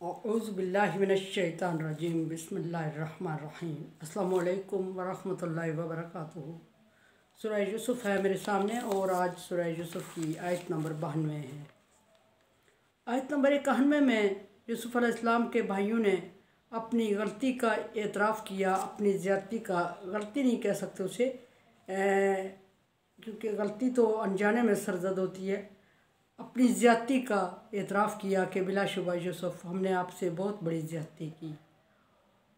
औज़ुबिल्लाहिमिनश्शैतानिर्रजीम बिस्मिल्लाहिर्रहमानिर्रहीम अस्सलामु अलैकुम वरहमतुल्लाहि वबरकातुहू। सूरह यूसुफ है मेरे सामने और आज सूरह यूसुफ की आयत नंबर 92 है। आयत नंबर 91 में यूसुफ अलैहिस्सलाम के भाइयों ने अपनी गलती का एतराफ़ किया, अपनी ज़्यादती का, गलती नहीं कह सकते उसे क्योंकि गलती तो अनजाने में सरज़द होती है। अपनी ज़्यादती का एतराफ़ किया कि बिलाशुबा यूसुफ हमने आपसे बहुत बड़ी ज़्यादती की।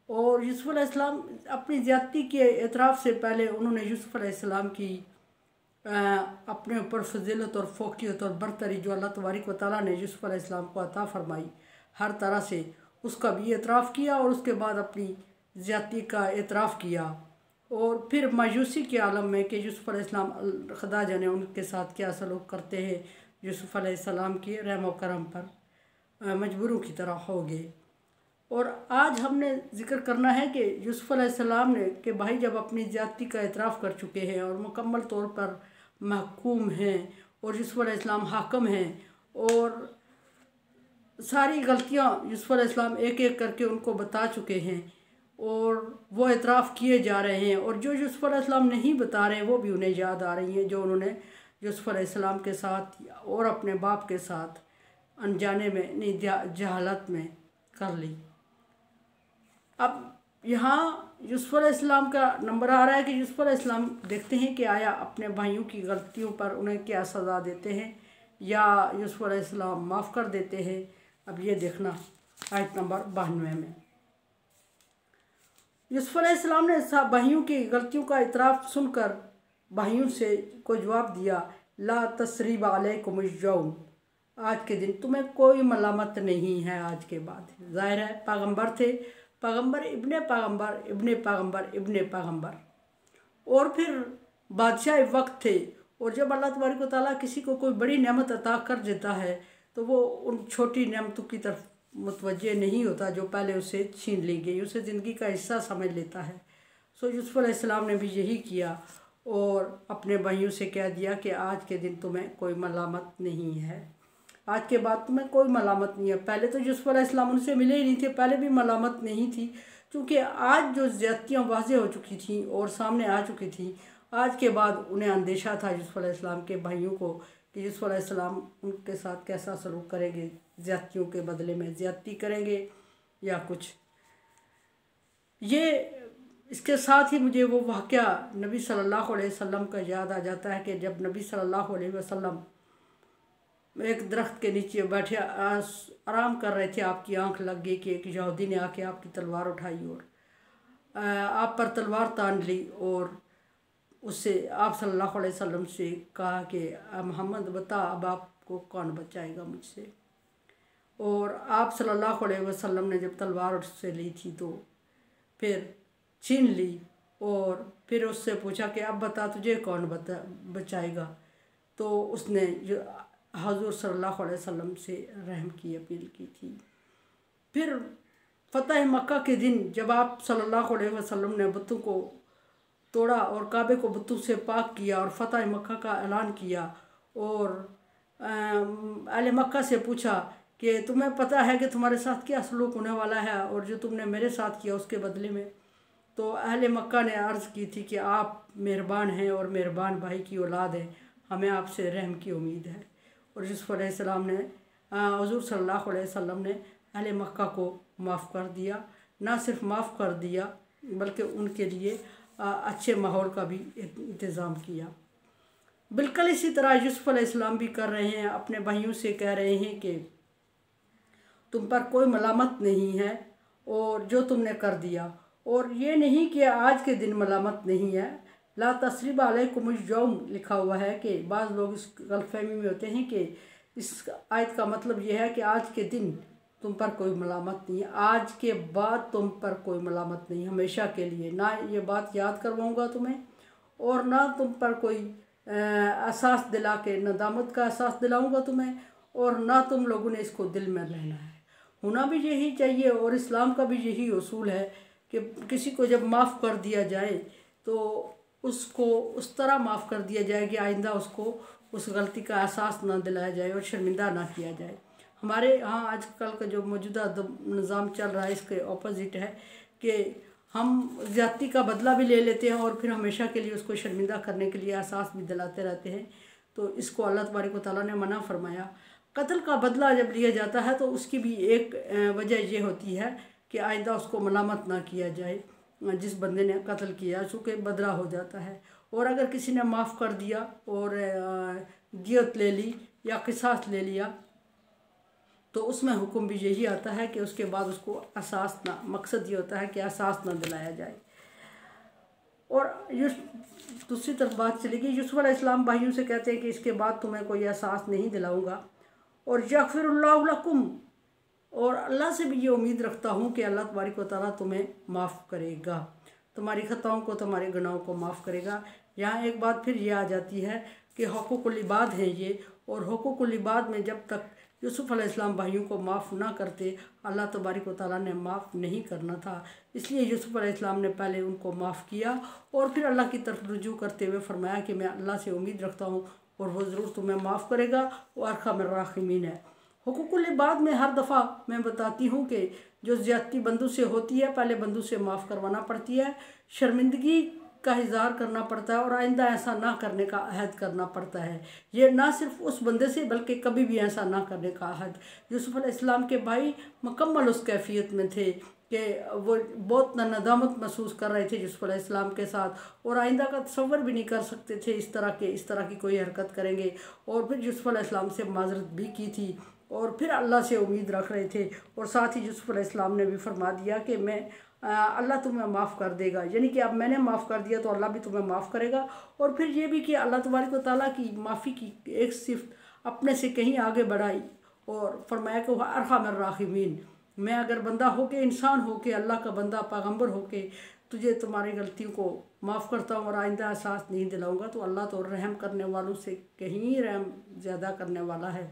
और यूसुफ अलैहिस्सलाम अपनी ज़्यादती के एतराफ़ से पहले उन्होंने यूसुफ अलैहिस्सलाम की अपने ऊपर फजीलत और फ़ोक़ियत और बरतरी जो अल्लाह तबारक व तआला ने यूसुफ अलैहिस्सलाम को अता फ़रमाई, हर तरह से उसका भी एतराफ़ किया और उसके बाद अपनी ज़्यादती का एतराफ़ किया। और फिर मायूसी के आलम में कि यूसुफ अलैहिस्सलाम खुदा जाने उनके साथ क्या सलूक करते हैं, यूसुफ अलैहिस्सलाम के रहम व करम पर मजबूरों की तरह हो गए। और आज हमने ज़िक्र करना है कि यूसुफ अलैहिस्सलाम ने कि भाई जब अपनी ज़्यादती का एतराफ़ कर चुके हैं और मुकम्मल तौर पर महकूम हैं और यूसुफ अलैहिस्सलाम हाकिम हैं और सारी गलतियाँ यूसुफ अलैहिस्सलाम एक एक करके उनको बता चुके हैं और वो एतराफ़ किए जा रहे हैं, और जो यूसुफ अलैहिस्सलाम नहीं बता रहे हैं वो भी उन्हें याद आ रही हैं जो उन्होंने यूसुफ अलैहिस्सलाम के साथ और अपने बाप के साथ अनजाने में नहीं जहालत में कर ली। अब यहाँ यूसुफ अलैहिस्सलाम का नंबर आ रहा है कि यूसुफ अलैहिस्सलाम देखते हैं कि आया अपने भाइयों की गलतियों पर उन्हें क्या सज़ा देते हैं या यूसुफ अलैहिस्सलाम माफ़ कर देते हैं। अब ये देखना आयत नंबर 92 में यूसुफ अलैहिस्सलाम ने भाइयों की गलतियों का इतराफ़ सुनकर भाइयों से को जवाब दिया, ला तसरीब अलैकुमुल यौम, आज के दिन तुम्हें कोई मलामत नहीं है। आज के बाद ज़ाहिर है पैगम्बर थे, पैगम्बर इब्ने पैगम्बर इब्ने पैगम्बर इब्ने पैगम्बर, और फिर बादशाह वक्त थे। और जब अल्लाह तबारक व तआला किसी को कोई बड़ी नेमत अता कर देता है तो वो उन छोटी नेमतों की तरफ मुतवज्जे नहीं होता जो पहले उसे छीन ली गई, उसे ज़िंदगी का हिस्सा समझ लेता है। सो यूसुफ अलैहिस्सलाम ने भी यही किया और अपने भाइयों से कह दिया कि आज के दिन तुम्हें कोई मलामत नहीं है, आज के बाद तुम्हें कोई मलामत नहीं है। पहले तो यूसुफ अलैहिस्सलाम उनसे मिले ही नहीं थे, पहले भी मलामत नहीं थी, क्योंकि आज जो ज़्यादतियाँ वाज़े हो चुकी थी और सामने आ चुकी थी, आज के बाद उन्हें अंदेशा था यूसुफ अलैहिस्सलाम के भाइयों को कि यूसुफ अलैहिस्सलाम उनके साथ कैसा सलूक करेंगे, ज़्यादतियों के बदले में ज़्यादती करेंगे या कुछ। ये इसके साथ ही मुझे वो वाक़या नबी सल्लल्लाहु अलैहि वसल्लम का याद आ जाता है कि जब नबी सल्लल्लाहु अलैहि वसल्लम एक दरख्त के नीचे बैठे आराम कर रहे थे, आपकी आंख लग गई कि एक यहूदी ने आके आपकी तलवार उठाई और आप पर तलवार तान ली और उससे आप सल्लल्लाहु अलैहि वसल्लम से कहा कि मोहम्मद बता अब आपको कौन बचाएगा मुझसे। और आप सल्लल्लाहु अलैहि वसल्लम ने जब तलवार उससे ली थी तो फिर छीन ली और फिर उससे पूछा कि अब बता तुझे कौन बचाएगा। तो उसने जो हज़ूर सल्लल्लाहु अलैहि वसल्लम से रहम की अपील की थी। फिर फ़तह मक्का के दिन जब आप सल्लल्लाहु अलैहि वसल्लम ने बुतों को तोड़ा और काबे को बुतों से पाक किया और फ़तह मक्का का ऐलान किया और अहले मक्का से पूछा कि तुम्हें पता है कि तुम्हारे साथ क्या सलूक होने वाला है और जो तुमने मेरे साथ किया उसके बदले में। तो अहले मक्का ने अर्ज़ की थी कि आप मेहरबान हैं और मेहरबान भाई की औलाद हैं, हमें आपसे रहम की उम्मीद है। और यूसुफ अलैहिस्सलाम ने हुज़ूर सल्लल्लाहु अलैहि वसल्लम ने अहले मक्का को माफ़ कर दिया, ना सिर्फ माफ़ कर दिया बल्कि उनके लिए अच्छे माहौल का भी इंतज़ाम किया। बिल्कुल इसी तरह यूसुफ अलैहिस्सलाम भी कर रहे हैं, अपने भाइयों से कह रहे हैं कि तुम पर कोई मलामत नहीं है और जो तुमने कर दिया, और ये नहीं कि आज के दिन मलामत नहीं है। ला तसरीब अलैकुमुल यौम लिखा हुआ है कि बाज़ लोग इस गलतफहमी में होते हैं कि इस आयत का मतलब ये है कि आज के दिन तुम पर कोई मलामत नहीं है, आज के बाद तुम पर कोई मलामत नहीं, हमेशा के लिए ना ये बात याद करवाऊँगा तुम्हें और ना तुम पर कोई एहसास दिला के नदामत का एहसास दिलाऊँगा तुम्हें, और ना तुम लोगों ने इसको दिल में रहना है। होना भी यही चाहिए और इस्लाम का भी यही उसूल है कि किसी को जब माफ़ कर दिया जाए तो उसको उस तरह माफ़ कर दिया जाए कि आइंदा उसको उस गलती का एहसास ना दिलाया जाए और शर्मिंदा ना किया जाए। हमारे यहाँ आजकल का जो मौजूदा निज़ाम चल रहा है इसके ऑपोजिट है कि हम ज़्यादती का बदला भी ले लेते हैं और फिर हमेशा के लिए उसको शर्मिंदा करने के लिए एहसास भी दिलाते रहते हैं। तो इसको अल्लाह तबारक व तआला ने मना फरमाया। कत्ल का बदला जब लिया जाता है तो उसकी भी एक वजह ये होती है कि आइंदा उसको मलामत ना किया जाए जिस बंदे ने कत्ल किया, चूँकि बदला हो जाता है। और अगर किसी ने माफ़ कर दिया और दियत ले ली या किसास ले लिया तो उसमें हुक्म भी यही आता है कि उसके बाद उसको एहसास ना, मकसद ये होता है कि एहसास ना दिलाया जाए। और दूसरी तरफ बात चलेगी, यूसुफ अलैहिस्सलाम भाइयों से कहते हैं कि इसके बाद तुम्हें कोई एहसास नहीं दिलाऊंगा। और यग़फ़िरुल्लाहु लकुम, और अल्लाह से भी ये उम्मीद रखता हूँ कि अल्लाह तबारक व तआला तुम्हें माफ़ करेगा, तुम्हारी ख़ताओं को, तुम्हारे गुनाहों को माफ़ करेगा। यहाँ एक बात फिर ये आ जाती है कि हुकूकुल इबाद हैं ये, और हुकूकुल इबाद में जब तक यूसुफ अलैहिस्सलाम भाइयों को माफ़ ना करते अल्लाह तबारक व तआला ने माफ़ नहीं करना था। इसलिए यूसुफ अलैहिस्सलाम ने पहले उनको माफ़ किया और फिर अल्लाह की तरफ रुजू करते हुए फरमाया कि मैं अल्लाह से उम्मीद रखता हूँ और वो ज़रूर तुम्हें माफ़ करेगा, वो अरहमुर राहिमीन है। हुकूकुल इबाद में हर दफ़ा मैं बताती हूँ कि जो ज़्यादती बंदू से होती है पहले बंदू से माफ़ करवाना पड़ती है, शर्मिंदगी का इज़हार करना पड़ता है और आइंदा ऐसा ना करने का अहद करना पड़ता है। ये ना सिर्फ उस बंदे से बल्कि कभी भी ऐसा ना करने का अहद। यूसुफ अलैहिस्सलाम के भाई मुकम्मल उस कैफियत में थे कि वो बहुत नदामत महसूस कर रहे थे यूसुफ अलैहिस्सलाम के साथ और आइंदा का तसव्वुर भी नहीं कर सकते थे इस तरह की कोई हरकत करेंगे। और फिर यूसुफ अलैहिस्सलाम से माजरत भी की थी और फिर अल्लाह से उम्मीद रख रहे थे। और साथ ही यूसुफ अलैहिस्सलाम ने भी फरमा दिया कि मैं अल्लाह तुम्हें माफ़ कर देगा, यानी कि अब मैंने माफ़ कर दिया तो अल्लाह भी तुम्हें माफ़ करेगा। और फिर ये भी कि अल्लाह तबारक व तआला की माफ़ी की एक सिफ़त अपने से कहीं आगे बढ़ाई और फरमाया कि वह अरहमुर राहिमीन, मैं अगर बंदा हो के, इंसान हो के, अल्लाह का बंदा पैगम्बर हो के तुझे तुम्हारी गलतियों को माफ़ करता हूँ और आइंदा एहसास नहीं दिलाऊँगा, तो अल्लाह तो रहम करने वालों से कहीं रहम ज़्यादा करने वाला है,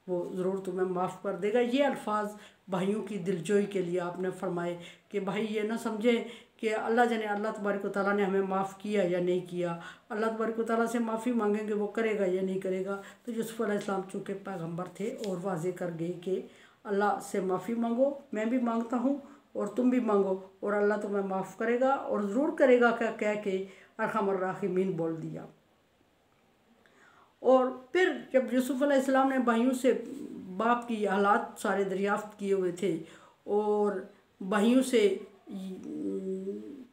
वो ज़रूर तुम्हें माफ़ कर देगा। ये अल्फाज भाइयों की दिलजोई के लिए आपने फरमाए कि भाई ये ना समझे कि अल्लाह तबारक व तआला ने हमें माफ़ किया या नहीं किया, अल्लाह तबारक व तआला से माफ़ी मांगेंगे वो करेगा या नहीं करेगा। तो यूसुफ अलैहिस्सलाम चूँकि पैगम्बर थे और वाज़े कर गए कि अल्लाह से माफ़ी मांगो, मैं भी मांगता हूँ और तुम भी मांगो और अल्लाह तुम्हें माफ़ करेगा और ज़रूर करेगा, क्या कह के अरहमुर राहिमीन बोल दिया। और फिर जब यूसुफ अलैहिस्सलाम ने भाइयों से बाप की हालात सारे दरियाफ्त किए हुए थे और भाइयों से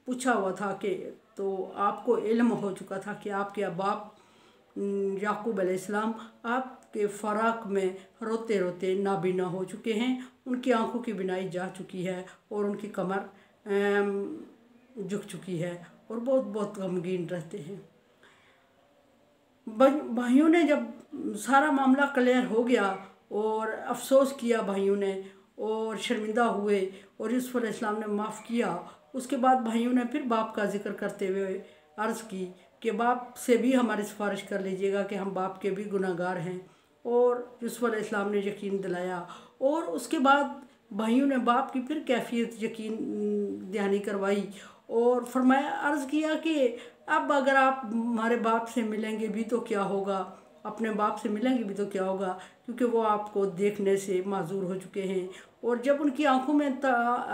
पूछा हुआ था कि तो आपको इल्म हो चुका था कि आपके बाप याकूब अलैहिस्सलाम आपके फ़राक में रोते रोते नाबीना हो चुके हैं, उनकी आंखों की बिनाई जा चुकी है और उनकी कमर झुक चुकी है और बहुत बहुत गमगीन रहते हैं। भाइयों ने जब सारा मामला क्लियर हो गया और अफसोस किया भाइयों ने और शर्मिंदा हुए और यूसुफ अलैहिस्सलाम ने माफ़ किया, उसके बाद भाइयों ने फिर बाप का जिक्र करते हुए अर्ज़ की कि बाप से भी हमारी सिफारिश कर लीजिएगा कि हम बाप के भी गुनाहगार हैं। और यूसुफ अलैहिस्सलाम ने यकीन दिलाया और उसके बाद भाइयों ने बाप की फिर कैफियत यकीन दहानी करवाई और फरमाया, अर्ज़ किया कि अब अगर आप हमारे बाप से मिलेंगे भी तो क्या होगा, अपने बाप से मिलेंगे भी तो क्या होगा, क्योंकि वो आपको देखने से माजूर हो चुके हैं। और जब उनकी आंखों में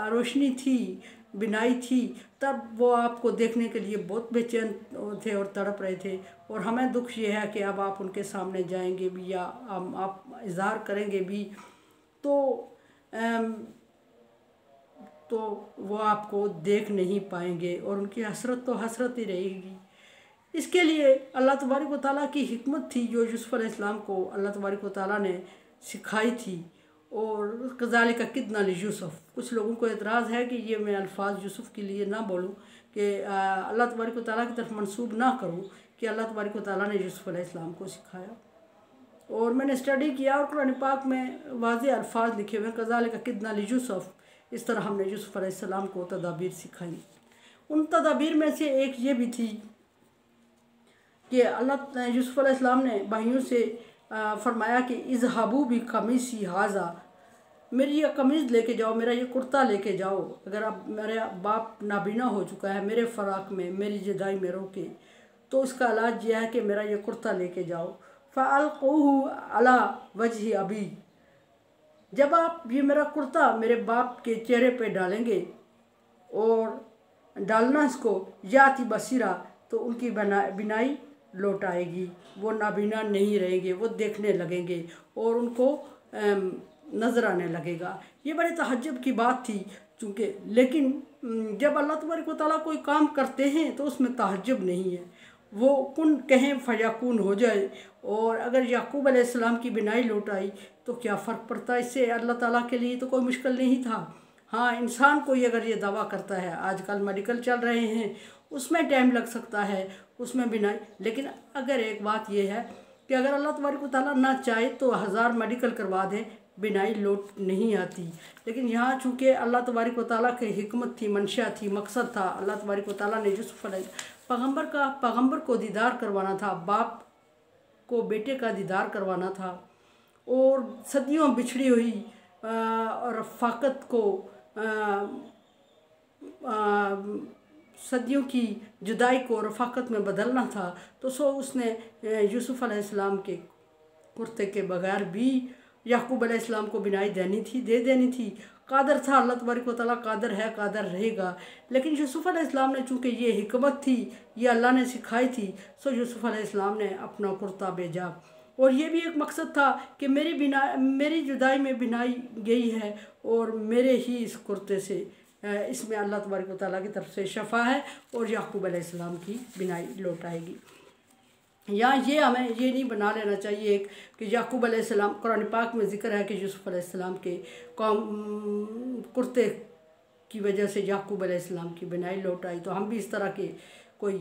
रोशनी थी, बिनाई थी, तब वो आपको देखने के लिए बहुत बेचैन थे और तड़प रहे थे। और हमें दुख ये है कि अब आप उनके सामने जाएंगे भी या आप इज़हार करेंगे भी तो वो आपको देख नहीं पाएंगे और उनकी हसरत तो हसरत ही रहेगी। इसके लिए अल्लाह तबारक व तआला की हिकमत थी जो यूसुफ अलैहिस्सलाम को अल्लाह तबारक व तआला ने सिखाई थी। और कज़ालिका किदना लियूसुफ, कुछ लोगों को एतराज़ है कि ये मैं अल्फाज यूसुफ के लिए ना बोलूँ कि अल्लाह तबारक व तआला की तरफ मंसूब ना करूँ कि अल्लाह तबारक व तआला ने यूसुफ अलैहिस्सलाम को सिखाया। और मैंने स्टडी किया और कुरान पाक में वाज़े अल्फाज लिखे हुए, कज़ालिका किदना लियूसुफ, इस तरह हमने यूसुफ अलैहिस्सलाम को तदाबीर सिखाई। उन तदाबीर में से एक ये भी थी कि अल्लाह यूसुफ अलैहिस्सलाम ने भाइयों से फरमाया कि इज़हाबू भी कमीसी हाजा, मेरी ये कमीज़ लेके जाओ, मेरा ये कुर्ता लेके जाओ, अगर अब मेरा बाप नाबीना हो चुका है मेरे फ़राक में, मेरी जुदाई में रोके, तो उसका इलाज यह है कि मेरा ये कुर्ता लेके जाओ। फ़अल्क़ूहु अला वजहि अबी, जब आप ये मेरा कुर्ता मेरे बाप के चेहरे पे डालेंगे और डालना इसको याति बसीरा, तो उनकी बिनाई लौट आएगी, वो नाबीना नहीं रहेंगे, वो देखने लगेंगे और उनको नज़र आने लगेगा। ये बड़े तहज्जुब की बात थी चूँकि, लेकिन जब अल्लाह तबारक व तआला कोई काम करते हैं तो उसमें तहज्जुब नहीं है, वो कुन कहें फयाकुन हो जाए। और अगर याकूब अलैहिस्सलाम की बिनाई लौट आई तो क्या फ़र्क पड़ता है इससे, अल्लाह ताला के लिए तो कोई मुश्किल नहीं था। हाँ, इंसान कोई अगर ये दावा करता है, आजकल मेडिकल चल रहे हैं, उसमें टाइम लग सकता है, उसमें बिनाई, लेकिन अगर एक बात ये है कि अगर अल्लाह तबारक व तआला ना चाहे तो 1000 मेडिकल करवा दे, बिनाई लौट नहीं आती। लेकिन यहाँ चूँकि अल्लाह तबारक व तआला की हिकमत थी, मंशा थी, मकसद था, अल्लाह तबारक व तआला ने यूसुफ पैगम्बर को दीदार करवाना था, बाप को बेटे का दीदार करवाना था, और सदियों बिछड़ी हुई और रफ़ाकत को सदियों की जुदाई को रफ़ाकत में बदलना था। तो उसने यूसुफ अलैहिस्सलाम के कुर्ते के बगैर भी याकूब अलैहिस्सलाम को बिनाई दे देनी थी। कादर था, अल्लाह तबारक व तआला कादर है, कादर रहेगा। लेकिन यूसुफ अलैहिस्सलाम ने, चूँकि ये हिकमत थी, ये अल्लाह ने सिखाई थी, सो यूसुफ अलैहिस्सलाम ने अपना कुर्ता भेजा। और ये भी एक मकसद था कि मेरी जुदाई में बिनाई गई है और मेरे ही इस कुर्ते से इसमें अल्लाह तबारक व तआला की तरफ से शफा है और याकूब अलैहिस्सलाम की बिनाई लौट आएगी। या ये हमें ये नहीं बना लेना चाहिए कि याकूब अलैहिस्सलाम, कुरान पाक में ज़िक्र है कि यूसुफ अलैहिस्सलाम के कुर्ते की वजह से याकूब अलैहिस्सलाम की बिनाई लौट आई, तो हम भी इस तरह के कोई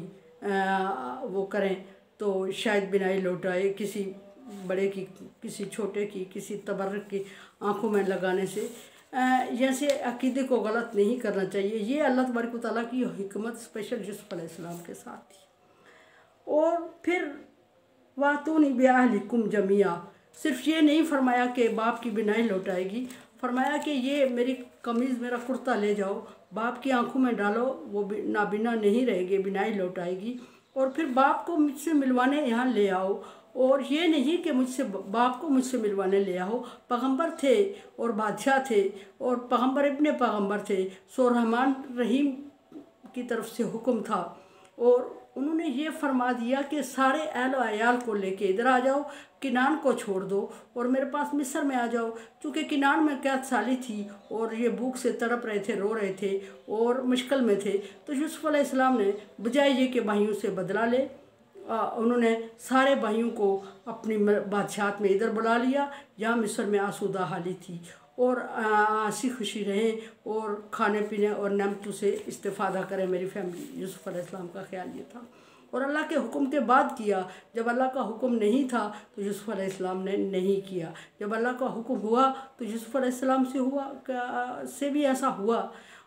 वो करें तो शायद बिनाई लौट आए, किसी बड़े की, किसी छोटे की, किसी तबर्रुक की आंखों में लगाने से। जैसे अकीदे को गलत नहीं करना चाहिए। ये अल्लाह तबारक व तआला की हिकमत स्पेशल यूसुफ अलैहिस्सलाम के साथ थी। और फिर वातूनी बिअहलिकुम जमिया, सिर्फ ये नहीं फरमाया कि बाप की बिनाई लौट आएगी, फरमाया कि ये मेरी कमीज़, मेरा कुर्ता ले जाओ, बाप की आंखों में डालो, वो नाबीना नहीं रहेंगे, बिनाई लौट आएगी। और फिर बाप को मुझसे मिलवाने यहाँ ले आओ। और ये नहीं कि बाप को मुझसे मिलवाने ले आओ, पैगम्बर थे और बादशाह थे और पैगम्बर इब्ने पैगम्बर थे, सो रहमान रहीम की तरफ से हुक्म था। और उन्होंने ये फरमा दिया कि सारे अहल व अयाल को लेके इधर आ जाओ, किनान को छोड़ दो और मेरे पास मिस्र में आ जाओ। चूँकि किनान में कैद साली थी और ये भूख से तड़प रहे थे, रो रहे थे और मुश्किल में थे। तो यूसुफ अलैहिस्सलाम ने बजाय ये कि भाइयों से बदला ले, उन्होंने सारे भाइयों को अपनी बादशाहत में इधर बुला लिया, जहाँ मिस्र में आसूदा हाली थी, और हंसी खुशी रहें और खाने पीने और नेमतों से इस्तेफादा करें मेरी फैमिली। यूसुफ अलैहिस्सलाम का ख्याल ये था और अल्लाह के हुक्म के बाद किया। जब अल्लाह का हुक्म नहीं था तो यूसुफ अलैहिस्सलाम ने नहीं किया। जब अल्लाह का हुक्म हुआ तो यूसुफ अलैहिस्सलाम से भी ऐसा हुआ।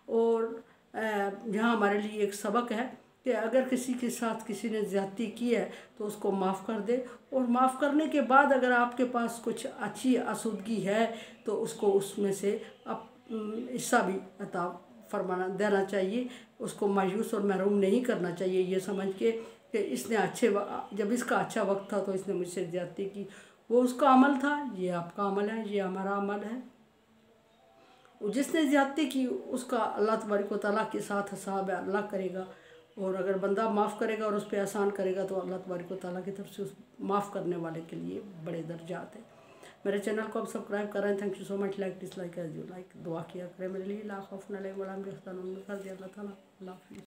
और यहाँ हमारे लिए एक सबक है कि अगर किसी के साथ किसी ने ज़्यादती की है तो उसको माफ़ कर दे, और माफ़ करने के बाद अगर आपके पास कुछ अच्छी आसूदगी है तो उसको उसमें से हिस्सा भी अता फरमाना देना चाहिए। उसको मायूस और महरूम नहीं करना चाहिए ये समझ के कि इसने जब इसका अच्छा वक्त था तो इसने मुझसे ज़्यादती की। वो उसका अमल था, ये आपका अमल है, ये हमारा अमल है। जिसने ज़्यादती की उसका अल्लाह तबारक व तआला के साथ हिसाब है, अल्लाह करेगा। और अगर बंदा माफ़ करेगा और उस पर एहसान करेगा तो अल्लाह तबारक व तआला की तरफ से उस माफ़ करने वाले के लिए बड़े दर्जात हैं। मेरे चैनल को आप सब्सक्राइब करें। Thank you so much. Like dislike as you like, दुआ किया करें मेरे लिए। ला खौफुन अलैहिम वला हुम यहज़नून कर दिया अल्लाह ताला। अल्लाह हाफ़िज़।